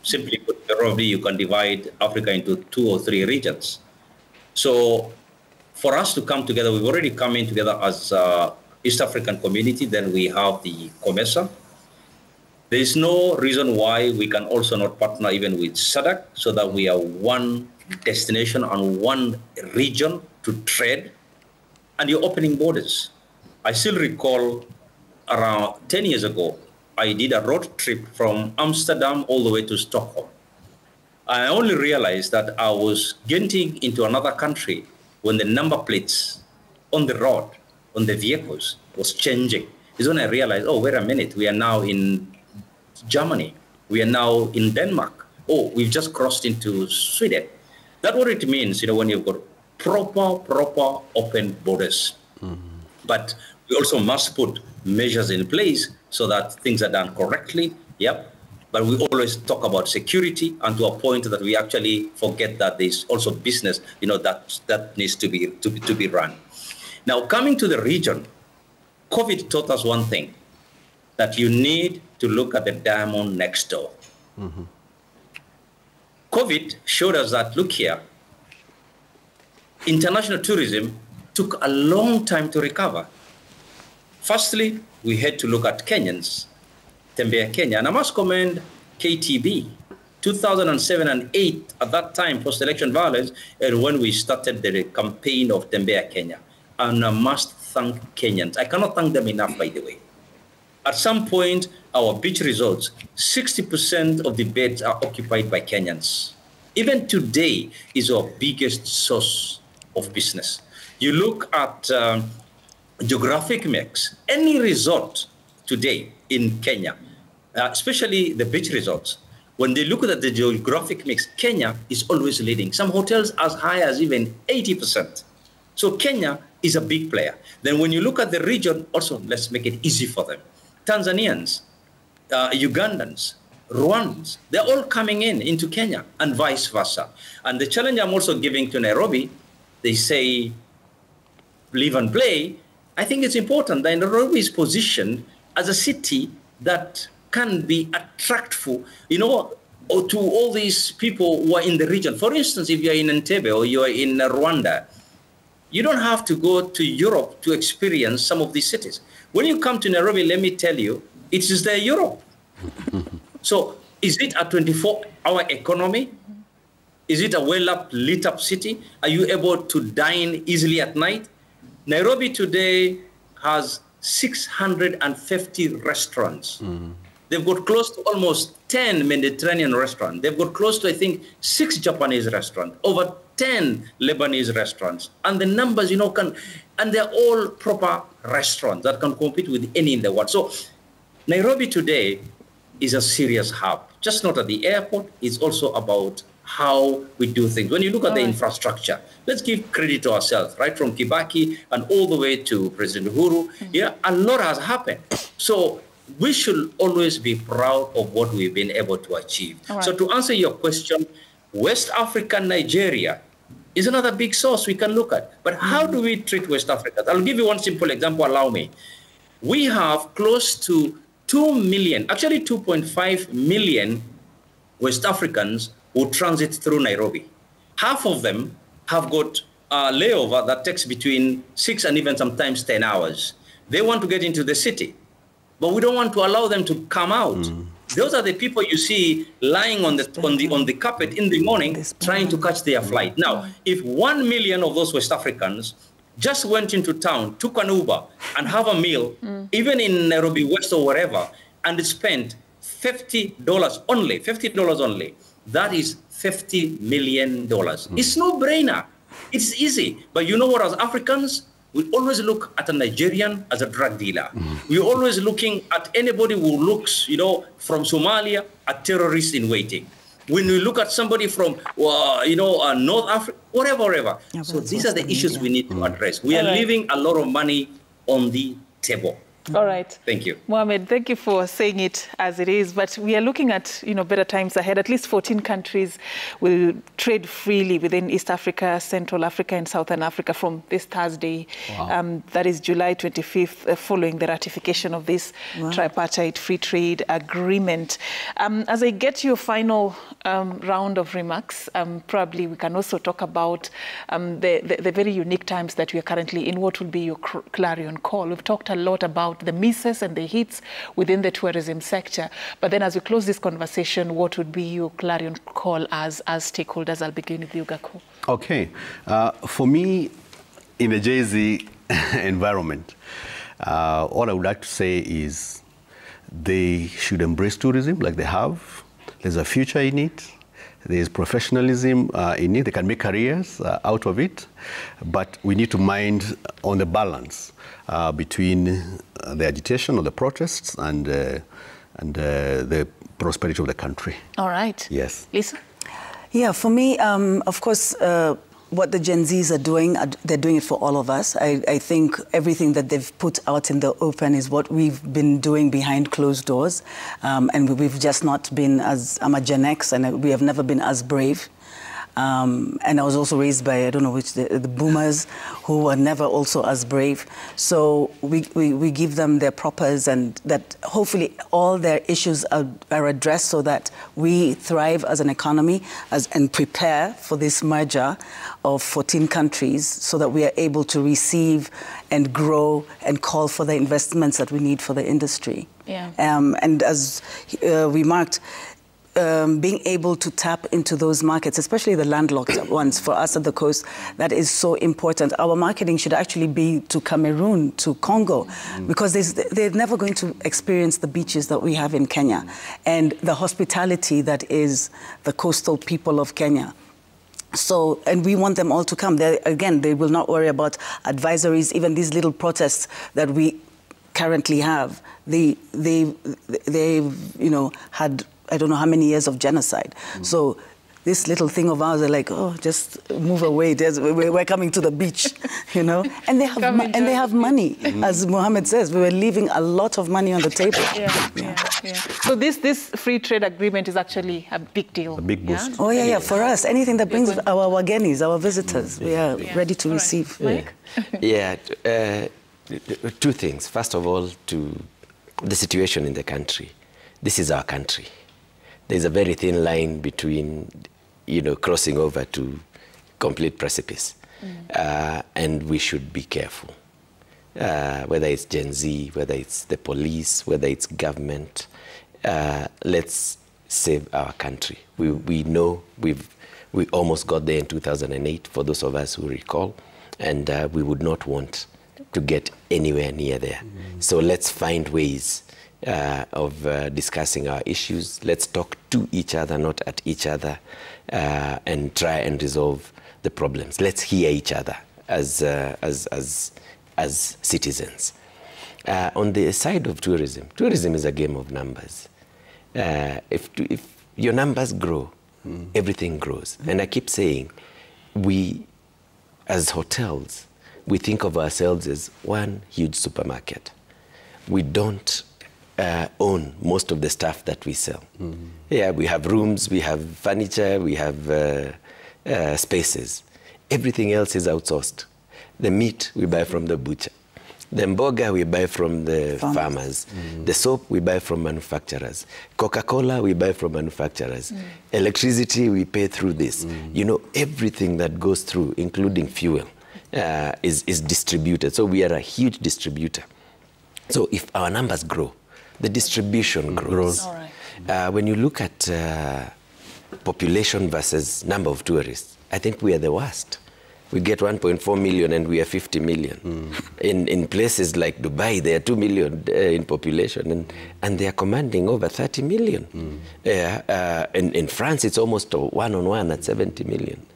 Simply put, probably you can divide Africa into 2 or 3 regions. So for us to come together, we've already come in together as East African community. Then we have the COMESA, There is no reason why we can also not partner even with SADC so that we are one destination and one region to trade, and you're opening borders. I still recall around 10 years ago, I did a road trip from Amsterdam all the way to Stockholm. I only realized that I was getting into another country when the number plates on the road, on the vehicles, was changing. It's when I realized, oh, wait a minute, we are now in Germany. We are now in Denmark. Oh, we've just crossed into Sweden. That's what it means, when you've got proper open borders. But we also must put measures in place so that things are done correctly. Yep. But we always talk about security, and to a point that we actually forget that there's also business, that needs to be run. Now, coming to the region, COVID taught us one thing, that you need to look at the diamond next door. COVID showed us that, look here, international tourism took a long time to recover. Firstly, we had to look at Kenyans, Tembea Kenya, and I must commend KTB, 2007 and 8, at that time, post-election violence, and when we started the campaign of Tembea Kenya. And I must thank Kenyans. I cannot thank them enough, by the way. At some point, our beach resorts, 60% of the beds are occupied by Kenyans. Even today is our biggest source of business. You look at geographic mix, any resort today in Kenya, especially the beach resorts, when they look at the geographic mix, Kenya is always leading. Some hotels as high as even 80%. So Kenya is a big player. Then when you look at the region, also let's make it easy for them. Tanzanians, Ugandans, Rwandans, they're all coming into Kenya and vice versa. And the challenge I'm also giving to Nairobi, they say, live and play. I think it's important that Nairobi is positioned as a city that can be attractful, to all these people who are in the region. For instance, if you're in Entebbe or you're in Rwanda, you don't have to go to Europe to experience some of these cities. When you come to Nairobi, let me tell you, it is the Europe. So is it a 24-hour economy? Is it a lit up city? Are you able to dine easily at night? Nairobi today has 650 restaurants. They've got close to almost 10 Mediterranean restaurants. They've got close to, I think, 6 Japanese restaurants, over 10 Lebanese restaurants. And the numbers, and they're all proper restaurants that can compete with any in the world. So Nairobi today is a serious hub, just not at the airport. It's also about how we do things. When you look at the infrastructure, let's give credit to ourselves, right from Kibaki and all the way to President Uhuru. A lot has happened. So we should always be proud of what we've been able to achieve. So to answer your question, West Africa, Nigeria is another big source we can look at. But how do we treat West Africa? I'll give you one simple example, allow me. We have close to 2 million, actually 2.5 million West Africans who transit through Nairobi. Half of them have got a layover that takes between 6 and even sometimes 10 hours. They want to get into the city, but we don't want to allow them to come out. Those are the people you see lying on the carpet in the morning trying to catch their flight. Now, if 1 million of those West Africans just went into town, took an Uber, and have a meal, even in Nairobi West or wherever, and spent $50 only, that is $50 million. It's no brainer. It's easy. But you know what, as Africans, we always look at a Nigerian as a drug dealer. We're always looking at anybody who looks, from Somalia, a terrorist in waiting. When we look at somebody from, North Africa, whatever. So these are the issues we need to address. We are leaving a lot of money on the table. All right. Thank you. Mohamed, thank you for saying it as it is. But we are looking at, better times ahead. At least 14 countries will trade freely within East Africa, Central Africa, and Southern Africa from this Thursday. Wow. That is July 25th, following the ratification of this tripartite free trade agreement. As I get your final round of remarks, probably we can also talk about the very unique times that we are currently in. What will be your clarion call? We've talked a lot about about the misses and the hits within the tourism sector. But then as we close this conversation, what would be your clarion call as stakeholders? I'll begin with you, Gaku. Okay. For me, in a Jay-Z environment, all I would like to say is they should embrace tourism like they have. There's a future in it. There's professionalism in it. They can make careers out of it. But we need to mind on the balance between the agitation or the protests and the prosperity of the country. All right. Yes. Lisa? Yeah, for me, of course, what the Gen Zs are doing, they're doing it for all of us. I think everything that they've put out in the open is what we've been doing behind closed doors. And we've just not been as, I'm a Gen X, and we have never been as brave. And I was also raised by, I don't know which, the boomers, who were never also as brave. So we give them their propers, and that hopefully all their issues are addressed so that we thrive as an economy and prepare for this merger of 14 countries so that we are able to receive and grow and call for the investments that we need for the industry. Yeah. And as we marked, being able to tap into those markets, especially the landlocked ones, for us at the coast, that is so important. Our marketing should actually be to Cameroon, to Congo, because they're never going to experience the beaches that we have in Kenya and the hospitality that is the coastal people of Kenya. So, and we want them all to come. Again, they will not worry about advisories, even these little protests that we currently have. They've had, I don't know how many years of genocide. So this little thing of ours, they're like, oh, just move away. We're coming to the beach, And they have money, as Mohammed says. We were leaving a lot of money on the table. Yeah. So this free trade agreement is actually a big deal. A big boost. Yeah? Oh, yeah. For us, anything that brings our wagenis, our visitors, we are ready to receive. Mike? Yeah, two things. First of all, to the situation in the country. This is our country. There's a very thin line between, crossing over to complete precipice. And we should be careful. Whether it's Gen Z, whether it's the police, whether it's government, let's save our country. We know we almost got there in 2008, for those of us who recall, and we would not want to get anywhere near there. So let's find ways of discussing our issues. Let's talk to each other, not at each other, and try and resolve the problems. Let's hear each other as citizens. On the side of tourism is a game of numbers. If your numbers grow, everything grows. And I keep saying, we, as hotels, we think of ourselves as one huge supermarket. We don't own most of the stuff that we sell. Yeah, we have rooms, we have furniture, we have spaces. Everything else is outsourced. The meat we buy from the butcher. The mboga we buy from the farmers. The soap we buy from manufacturers. Coca-Cola we buy from manufacturers. Electricity we pay through this. Everything that goes through, including fuel, is distributed. So we are a huge distributor. So if our numbers grow, the distribution grows. All right. When you look at population versus number of tourists, I think we are the worst. We get 1.4 million and we are 50 million. In places like Dubai, they are 2 million in population, and they are commanding over 30 million. In France, it's almost one-on-one at 70 million.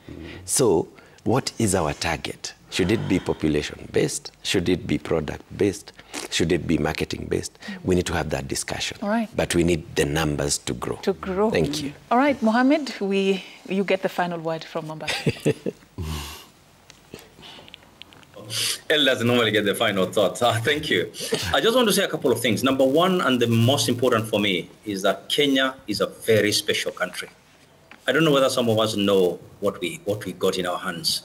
So what is our target? Should it be population-based? Should it be product-based? Should it be marketing-based? We need to have that discussion. All right. But we need the numbers to grow. To grow. Thank you. All right, Mohammed, you get the final word from Mombasa. Elders normally get the final thoughts. Thank you. I just want to say a couple of things. Number one, and the most important for me, is that Kenya is a very special country. I don't know whether some of us know what we got in our hands.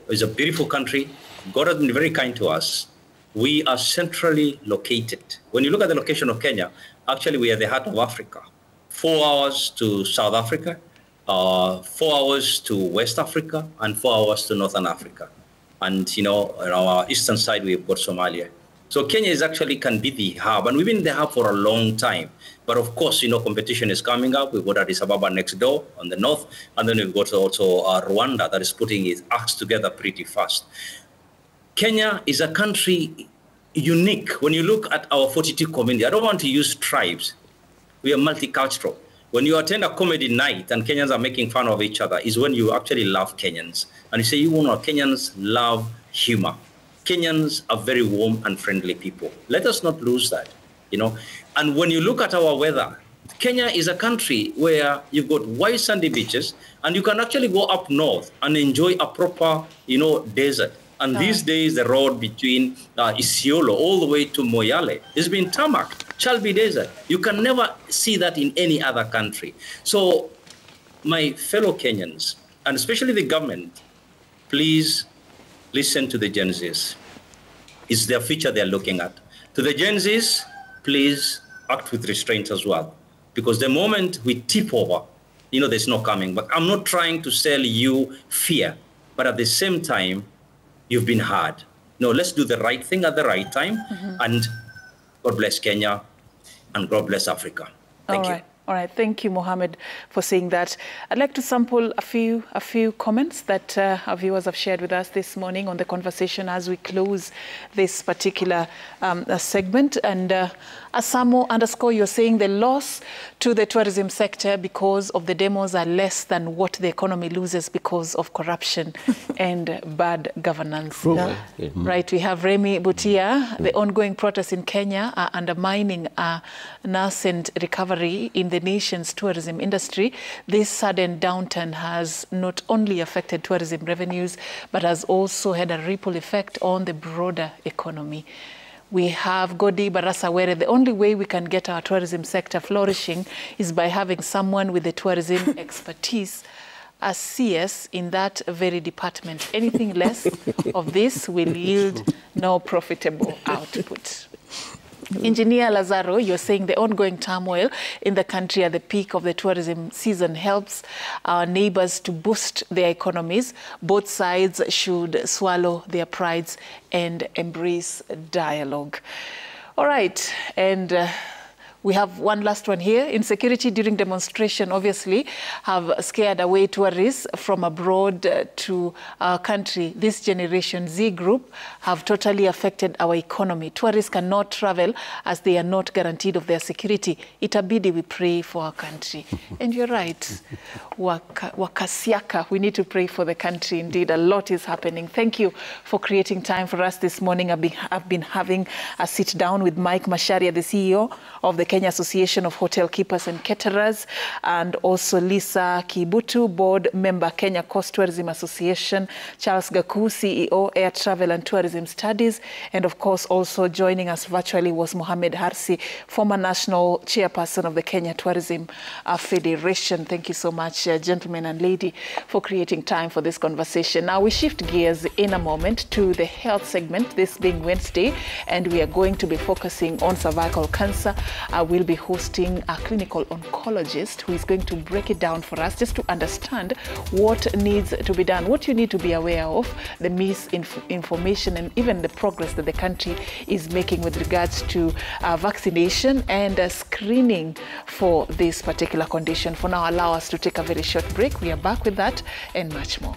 It's a beautiful country. God has been very kind to us. We are centrally located. When you look at the location of Kenya, actually we are the heart of Africa. 4 hours to South Africa, 4 hours to West Africa, and 4 hours to Northern Africa. And, on our eastern side, we've got Somalia. So Kenya is actually can be the hub, and we've been the hub for a long time. But of course, competition is coming up. We've got Addis Ababa next door on the north, and then we've got also Rwanda that is putting its acts together pretty fast. Kenya is a country unique. When you look at our 42 community, I don't want to use tribes. We are multicultural. When you attend a comedy night and Kenyans are making fun of each other is when you actually love Kenyans. And you say, Kenyans love humor. Kenyans are very warm and friendly people. Let us not lose that, And when you look at our weather, Kenya is a country where you've got white sandy beaches, and you can actually go up north and enjoy a proper, desert. And these days, the road between Isiolo all the way to Moyale has been tarmac, Chalbi Desert. You can never see that in any other country. So my fellow Kenyans, and especially the government, please listen to the Gen Zs. It's their future they're looking at. To the Gen Zs, please act with restraint as well. Because the moment we tip over, there's no coming back. I'm not trying to sell you fear, but at the same time, you've been hard. No, let's do the right thing at the right time. And God bless Kenya and God bless Africa. Thank you. All right. Thank you, Mohammed, for saying that. I'd like to sample a few comments that our viewers have shared with us this morning on the conversation as we close this particular segment. And Asamo_, you're saying the loss to the tourism sector because of the demos are less than what the economy loses because of corruption and bad governance. Right. We have Remy Butia. The ongoing protests in Kenya are undermining a nascent recovery in the nation's tourism industry. This sudden downturn has not only affected tourism revenues, but has also had a ripple effect on the broader economy. We have Godi Barasawere. The only way we can get our tourism sector flourishing is by having someone with the tourism expertise as CS in that very department. Anything less of this will yield no profitable output. Engineer Lazaro, you're saying the ongoing turmoil in the country at the peak of the tourism season helps our neighbors to boost their economies. Both sides should swallow their prides and embrace dialogue. All right, and we have one last one here. Insecurity during demonstration obviously have scared away tourists from abroad to our country. This Generation Z group have totally affected our economy. Tourists cannot travel as they are not guaranteed of their security. Itabidi we pray for our country. And you're right, Wakasiaka, we need to pray for the country. Indeed, a lot is happening. Thank you for creating time for us this morning. I've been having a sit down with Mike Masharia, the CEO of the Kenya Association of Hotel Keepers and Caterers, and also Lisa Kibutu, board member, Kenya Coast Tourism Association, Charles Gaku, CEO, Air Travel and Tourism Studies, and of course also joining us virtually was Mohamed Harsi, former national chairperson of the Kenya Tourism Federation. Thank you so much, gentlemen and lady, for creating time for this conversation. Now we shift gears in a moment to the health segment, this being Wednesday, and we are going to be focusing on cervical cancer. We'll be hosting a clinical oncologist who is going to break it down for us just to understand what needs to be done, what you need to be aware of, the misinformation and even the progress that the country is making with regards to vaccination and screening for this particular condition. For now, allow us to take a very short break. We are back with that and much more.